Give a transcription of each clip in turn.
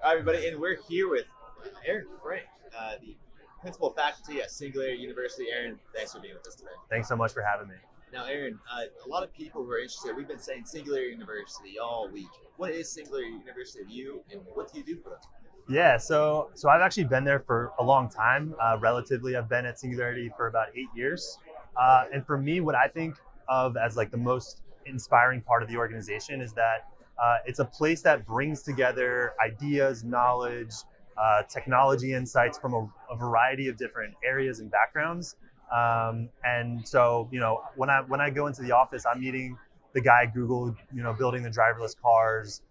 Hi, everybody, and we're here with Aaron Frank, the principal faculty at Singularity University. Aaron, thanks for being with us today. Thanks so much for having me. Now, Aaron, a lot of people who are interested, we've been saying Singularity University all week. What is Singularity University to you, and what do you do for them? Yeah, so I've actually been there for a long time. Relatively, I've been at Singularity for about 8 years, and for me, what I think of as like the most inspiring part of the organization is that it's a place that brings together ideas, knowledge, technology insights from a variety of different areas and backgrounds. And so, when I go into the office, I'm meeting the guy at Google, building the driverless cars,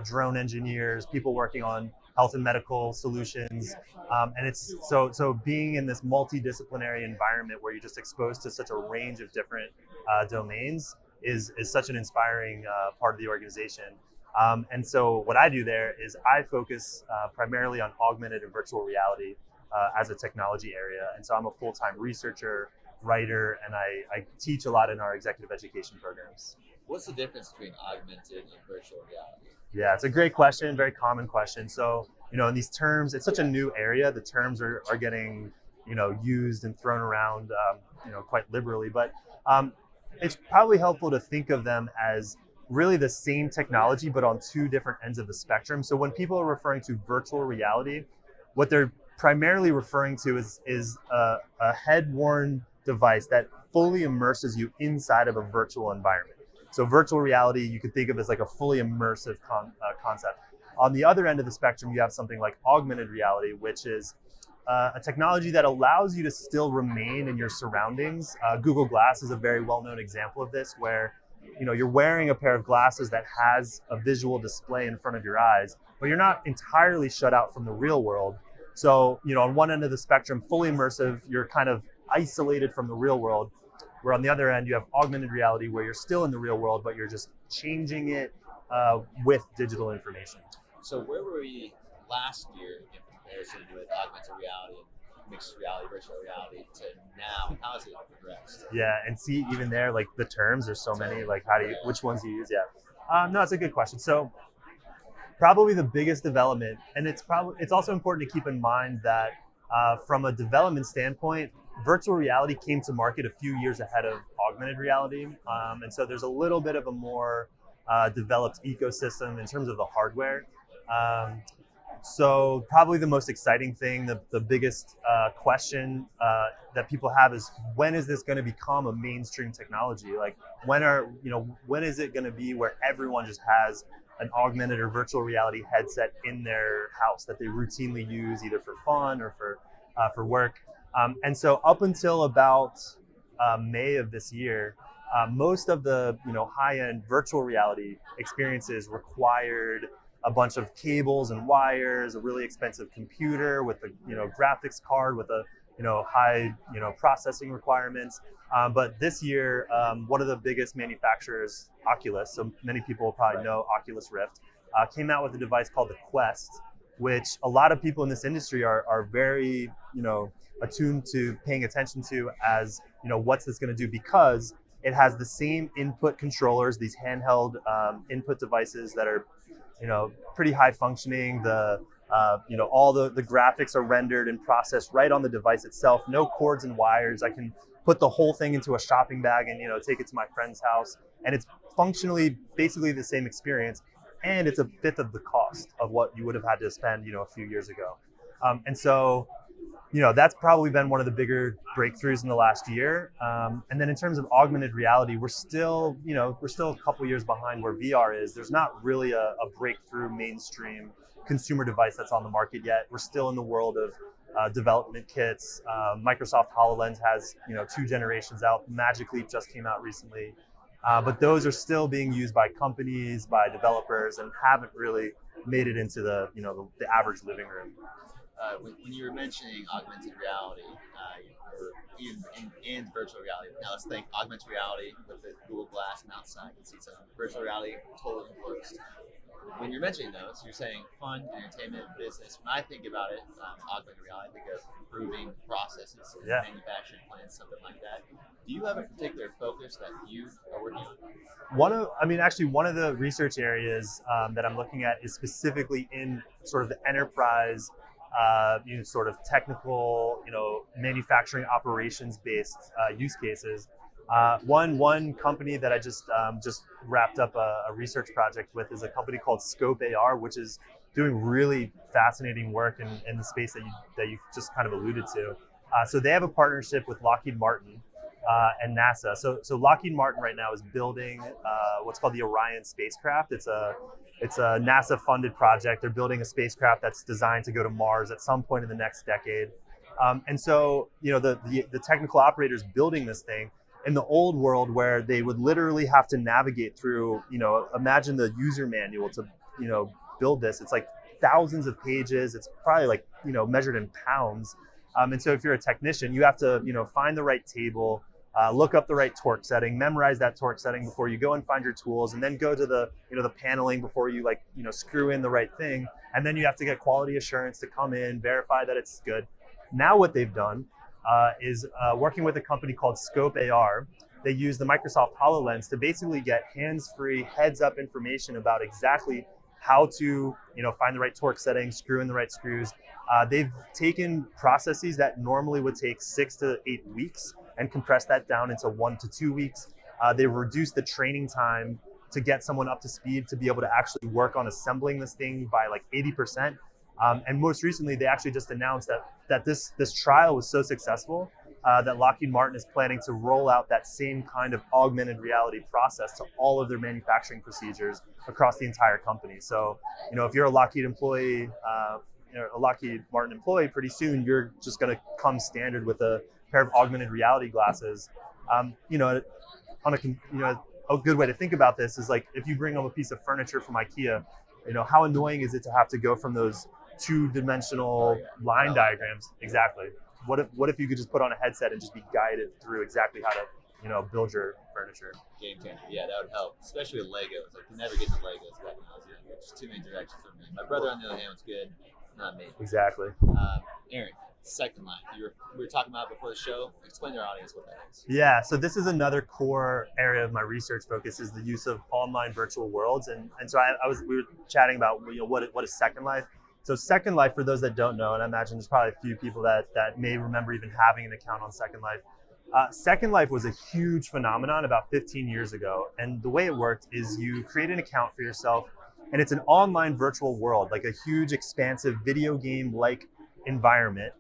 drone engineers, people working on health and medical solutions. And it's so being in this multidisciplinary environment where you're just exposed to such a range of different domains is such an inspiring part of the organization. And so what I do there is I focus primarily on augmented and virtual reality as a technology area. And so I'm a full-time researcher, writer, and I teach a lot in our executive education programs. What's the difference between augmented and virtual reality? Yeah, it's a great question, very common question. So, in these terms, it's such a new area. The terms are getting, used and thrown around, quite liberally. But it's probably helpful to think of them as really the same technology, but on two different ends of the spectrum. So when people are referring to virtual reality, what they're primarily referring to is a head-worn device that fully immerses you inside of a virtual environment. So virtual reality, you could think of as like a fully immersive concept. On the other end of the spectrum, you have something like augmented reality, which is a technology that allows you to still remain in your surroundings. Google Glass is a very well-known example of this, where you're wearing a pair of glasses that has a visual display in front of your eyes, but you're not entirely shut out from the real world. So, on one end of the spectrum, fully immersive, you're kind of isolated from the real world. Where on the other end, you have augmented reality, where you're still in the real world, but you're just changing it with digital information. So, where were we last year in comparison with augmented reality and mixed reality, virtual reality to now? How has it progressed? Yeah, and see, even there, like the terms, there's so many. Like, which ones do you use? Yeah, no, it's a good question. So, probably the biggest development, and it's also important to keep in mind that from a development standpoint, virtual reality came to market a few years ahead of augmented reality, and so there's a little bit of a more developed ecosystem in terms of the hardware. So probably the most exciting thing, the biggest question that people have is, when is this going to become a mainstream technology? Like, when is it going to be where everyone just has an augmented or virtual reality headset in their house that they routinely use either for fun or for work? And so up until about May of this year, most of the high-end virtual reality experiences required a bunch of cables and wires, a really expensive computer with a graphics card with a high processing requirements. But this year, one of the biggest manufacturers, Oculus, so many people will probably know Oculus Rift, came out with a device called the Quest, which a lot of people in this industry are very attuned to paying attention to as what's this going to do, because it has the same input controllers, these handheld input devices that are pretty high functioning. All the graphics are rendered and processed right on the device itself. No cords and wires. I can put the whole thing into a shopping bag and take it to my friend's house, and it's functionally basically the same experience, and it's a fifth of the cost of what you would have had to spend a few years ago. And so that's probably been one of the bigger breakthroughs in the last year. And then in terms of augmented reality, we're still a couple years behind where VR is. There's not really a breakthrough mainstream consumer device that's on the market yet. We're still in the world of development kits. Microsoft HoloLens has 2 generations out. Magic Leap just came out recently. But those are still being used by companies, by developers, and haven't really made it into the average living room. When you were mentioning augmented reality, and virtual reality, now let's think augmented reality with the Google Glass and outside, you can see some virtual reality totally enclosed. when you're mentioning those, you're saying fun, entertainment, business. When I think about it, augmented reality, I think of improving processes, Yeah. manufacturing plants, something like that. Do you have a particular focus that you are working on? Actually, one of the research areas that I'm looking at is specifically in sort of the enterprise, sort of technical, manufacturing operations based use cases. One company that I just wrapped up a research project with is a company called Scope AR, which is doing really fascinating work in the space that you just kind of alluded to. So they have a partnership with Lockheed Martin and NASA. So Lockheed Martin right now is building what's called the Orion spacecraft. It's a NASA funded project. They're building a spacecraft that's designed to go to Mars at some point in the next decade. And so the technical operators building this thing in the old world, where they would literally have to navigate through, imagine the user manual to build this. It's like thousands of pages. It's probably like measured in pounds. And so if you're a technician, you have to find the right table, look up the right torque setting, memorize that torque setting before you go and find your tools, and then go to the the paneling before you screw in the right thing, and then you have to get quality assurance to come in, verify that it's good. Now what they've done is working with a company called Scope AR. They use the Microsoft HoloLens to basically get hands-free, heads-up information about exactly how to find the right torque setting, screw in the right screws. They've taken processes that normally would take 6 to 8 weeks and compressed that down into 1 to 2 weeks. They've reduced the training time to get someone up to speed to be able to actually work on assembling this thing by like 80%. And most recently, they actually just announced that this trial was so successful that Lockheed Martin is planning to roll out that same kind of augmented reality process to all of their manufacturing procedures across the entire company. So, if you're a Lockheed employee, a Lockheed Martin employee, pretty soon you're just going to come standard with a pair of augmented reality glasses. A good way to think about this is like if you bring home a piece of furniture from IKEA, how annoying is it to have to go from those two-dimensional line diagrams? Exactly. What if you could just put on a headset and just be guided through exactly how to build your furniture? Game changer. Yeah, that would help, especially with Legos. I could never get into Legos back when I was younger. Just too many directions for me. My brother, on the other hand, was good. Not me. Exactly. Aaron, Second Life. We were talking about before the show. Explain to our audience what that is. Yeah, so this is another core area of my research focus, is the use of online virtual worlds, and so we were chatting about what is Second Life. So Second Life, for those that don't know, and I imagine there's probably a few people that may remember even having an account on Second Life. Second Life was a huge phenomenon about 15 years ago, and the way it worked is you create an account for yourself, and it's an online virtual world, like a huge, expansive video game-like environment,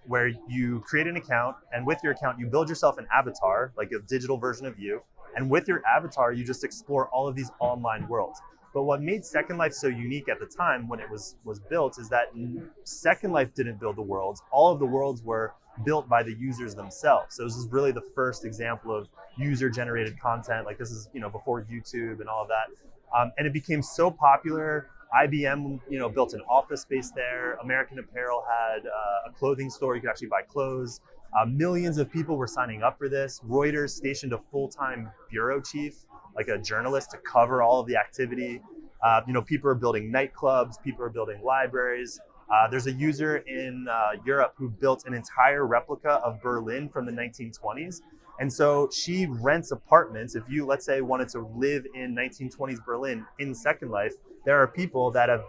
where you create an account, and with your account, you build yourself an avatar, like a digital version of you, and with your avatar, you just explore all of these online worlds. But what made Second Life so unique at the time when it was built is that Second Life didn't build the worlds. All of the worlds were built by the users themselves. So this is really the first example of user-generated content. Like this is before YouTube and all of that. And it became so popular. IBM built an office space there. American Apparel had a clothing store. You could actually buy clothes. Millions of people were signing up for this. Reuters stationed a full-time bureau chief, like a journalist, to cover all of the activity. People are building nightclubs, people are building libraries. There's a user in Europe who built an entire replica of Berlin from the 1920s. And so she rents apartments. If you, let's say, wanted to live in 1920s Berlin in Second Life, there are people that have,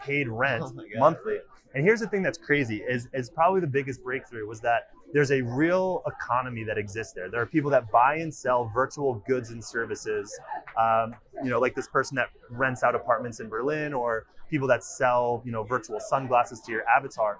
paid rent monthly. And here's the thing that's crazy is probably the biggest breakthrough was that there's a real economy that exists there. There are people that buy and sell virtual goods and services, like this person that rents out apartments in Berlin, or people that sell, virtual sunglasses to your avatar.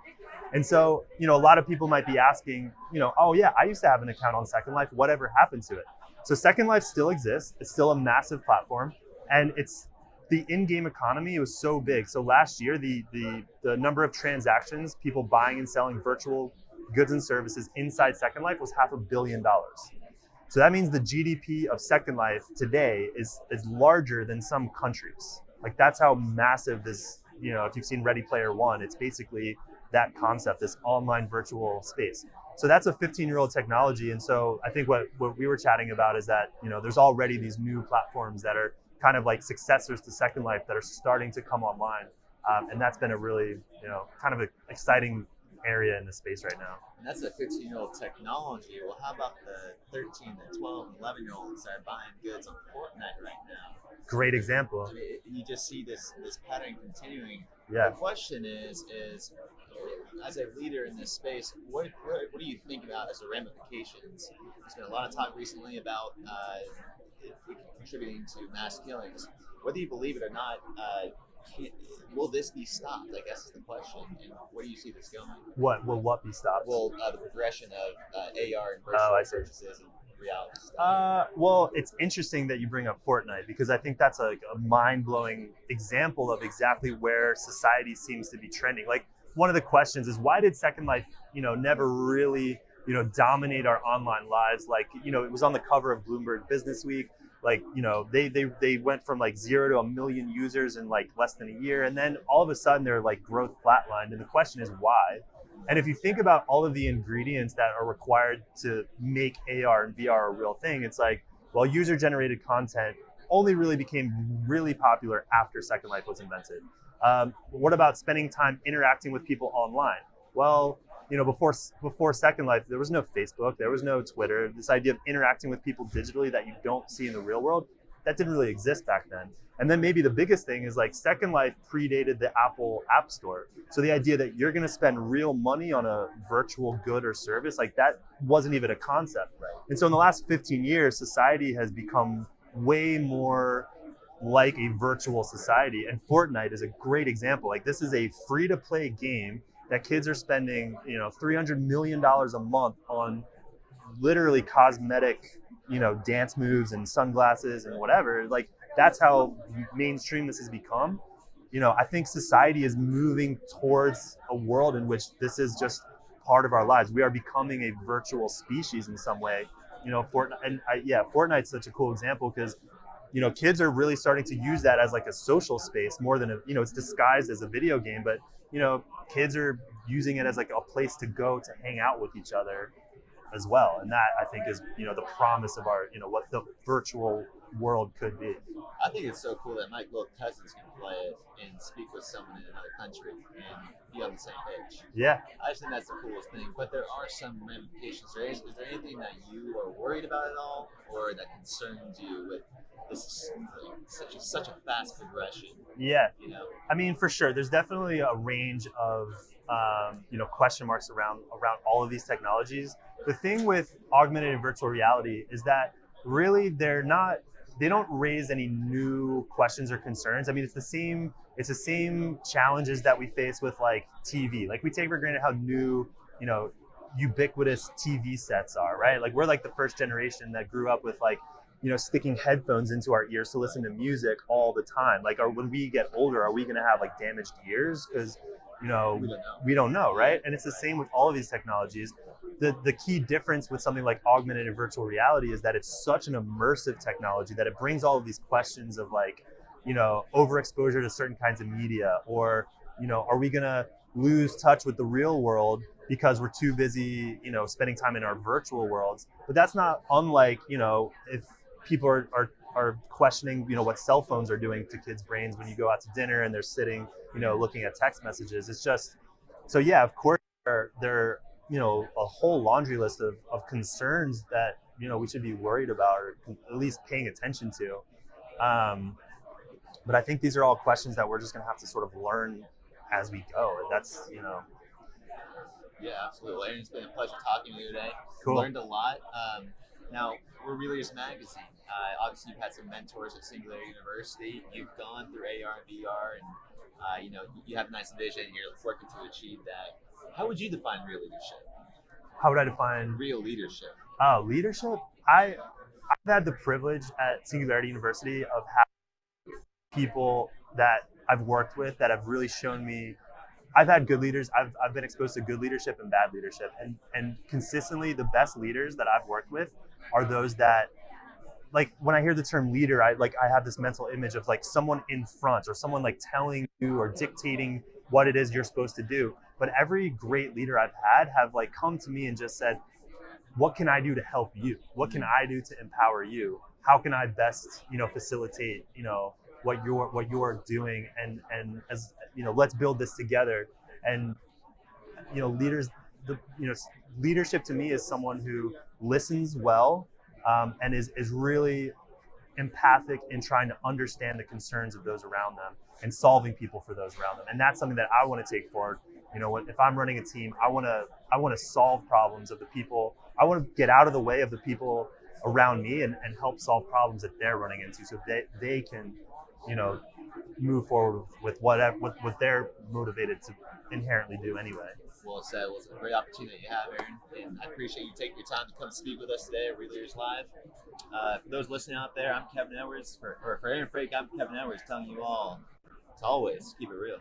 And so, a lot of people might be asking, oh yeah, I used to have an account on Second Life. Whatever happened to it? So Second Life still exists. It's still a massive platform, and it's the in-game economy was so big. So last year, the number of transactions, people buying and selling virtual goods and services inside Second Life was $500 million. So that means the GDP of Second Life today is larger than some countries. Like that's how massive this, if you've seen Ready Player One, it's basically that concept, this online virtual space. So that's a 15-year-old technology. And so I think what we were chatting about is that, there's already these new platforms that are kind of like successors to Second Life that are starting to come online. And that's been a really, kind of an exciting area in the space right now. And that's a 15-year-old technology. Well, how about the 13, the 12, and 11-year-olds that are buying goods on Fortnite right now? Great example. I mean, you just see this pattern continuing. Yeah. The question is as a leader in this space, what do you think about as the ramifications? There's been a lot of talk recently about it contributing to mass killings. Whether you believe it or not, will this be stopped? I guess is the question. And where do you see this going? What will what be stopped? Well, the progression of AR and virtual purchases and reality stuff. Well, it's interesting that you bring up Fortnite because I think that's a mind-blowing example of exactly where society seems to be trending. Like one of the questions is why did Second Life, never really, dominate our online lives? Like, it was on the cover of Bloomberg Business Week. Like, they went from like 0 to 1 million users in like less than a year. And then all of a sudden their like growth flatlined. And the question is why? And if you think about all of the ingredients that are required to make AR and VR a real thing, it's like, well, user-generated content only really became really popular after Second Life was invented. What about spending time interacting with people online? Well, before Second Life, there was no Facebook, there was no Twitter. This idea of interacting with people digitally that you don't see in the real world, that didn't really exist back then. And then maybe the biggest thing is like Second Life predated the Apple App Store. So the idea that you're going to spend real money on a virtual good or service, like that wasn't even a concept. Right. And so in the last 15 years, society has become way more like a virtual society. And Fortnite is a great example. Like this is a free to play game that kids are spending, $300 million a month on literally cosmetic, dance moves and sunglasses and whatever. Like that's how mainstream this has become. I think society is moving towards a world in which this is just part of our lives. We are becoming a virtual species in some way. Fortnite's such a cool example because kids are really starting to use that as like a social space more than it's disguised as a video game, but kids are using it as like a place to go to hang out with each other as well. And that I think is, the promise of our, what the virtual world could be. I think it's so cool that my little cousins can play it and speak with someone in another country and be on the same page. Yeah. I just think that's the coolest thing. But there are some ramifications. Is there anything that you are worried about at all or that concerns you with this such a fast progression? Yeah. I mean, for sure. There's definitely a range of question marks around all of these technologies. The thing with augmented and virtual reality is that really they don't raise any new questions or concerns. I mean, it's the same challenges that we face with like TV. Like we take for granted how new, ubiquitous TV sets are, right? Like we're like the first generation that grew up with like, sticking headphones into our ears to listen to music all the time. Like, when we get older, are we going to have like damaged ears? Because, we don't know, right? And it's the same with all of these technologies. The key difference with something like augmented and virtual reality is that it's such an immersive technology that it brings all of these questions of like, overexposure to certain kinds of media, or, are we going to lose touch with the real world because we're too busy, spending time in our virtual worlds? But that's not unlike, if people are questioning, what cell phones are doing to kids' brains when you go out to dinner and they're sitting, looking at text messages. It's just, so yeah, of course, there are, a whole laundry list of concerns that, we should be worried about or at least paying attention to. But I think these are all questions that we're just going to have to sort of learn as we go. And that's, Yeah, absolutely. Well, Aaron, it's been a pleasure talking to you today. Cool. Learned a lot. Now, we're Readers Magazine. Obviously, you've had some mentors at Singularity University. You've gone through AR and VR, and you have a nice vision. You're working to achieve that. How would you define real leadership? How would I define real leadership? Leadership? I've had the privilege at Singularity University of having people that I've worked with that have really shown me. I've had good leaders. I've been exposed to good leadership and bad leadership, and consistently the best leaders that I've worked with are those that, like, when I hear the term leader, I have this mental image of like someone in front or someone like telling you or dictating what it is you're supposed to do. But every great leader I've had have like come to me and just said, what can I do to help you? What can I do to empower you? how can I best, facilitate, what you're doing, and as let's build this together. And leaders, the leadership to me is someone who listens well, and is really empathic in trying to understand the concerns of those around them and solving people for those around them. And that's something that I want to take forward. If I'm running a team, I want to solve problems of the people. I want to get out of the way of the people around me, and help solve problems that they're running into, so they can, move forward with what they're motivated to inherently do anyway. Well said. Well, it's a great opportunity you have, Aaron, and I appreciate you taking your time to come speak with us today at Leaders Live. For those listening out there, I'm Kevin Edwards. For Aaron Frake, I'm Kevin Edwards, telling you all to always keep it real.